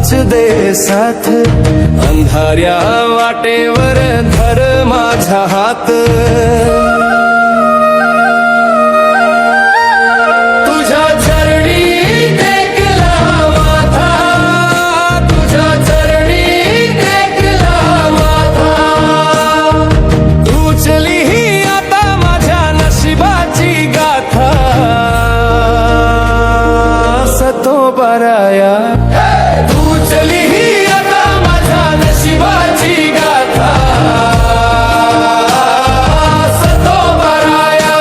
तूच दे साथ, अंधाऱ्या वाटेवर धर माझा हात. तुझ्या चरणी टेकला माथा, तुझ्या चरणी टेकला माथा. तूच लिही आता माझ्या नशिबाची गाथा. सतोबाराया तूच लिही आता माझ्या नशिबाची गाथा. सतोबाराया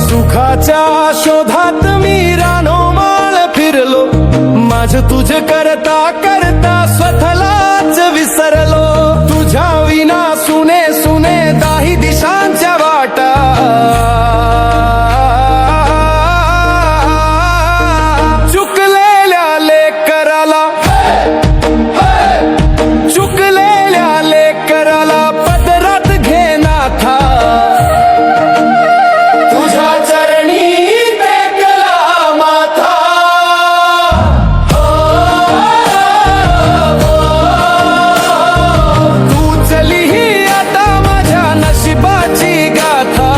सुखाच्या शोधात मी रानोमाळ फिरलो, माझ तुझ करता करता स्वतःलाच विसरलो. तुझ्या विना सुने सुने दाही दिशांच्या वाटा. चुकलेल्या लेकराला, चुकलेल्या लेकराला पदरात घे नाथा. तुझ्या चरणी टेकला माथा. तूच लिही आता माझ्या नशिबाची गाथा.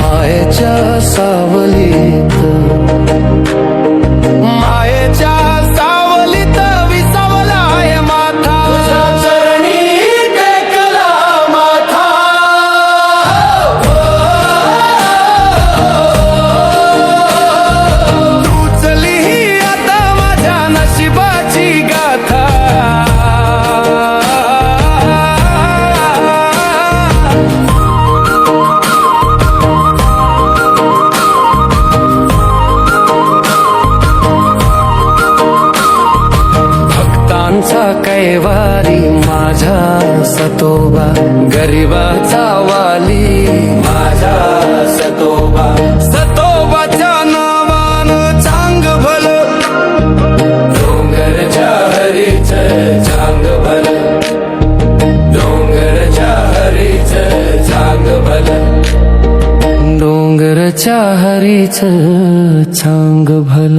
मायेच्या सावलीत, मायेच्या सावलीत विसावलाय माथा. तुझ्या चरणी टेकला माथा. तूच लिही आता माझ्या नशिबाची गाथा. भक्तांचा कैवारी माझा सतोबा, गरिबाचा वाली माझा सतोबा. सतोबाच्या नावान चांग भल, डोंगरच्या हरीच चांग भल, डोंगरच्या हरीच चांग भल, डोंगरच्या हरीच चांग भल.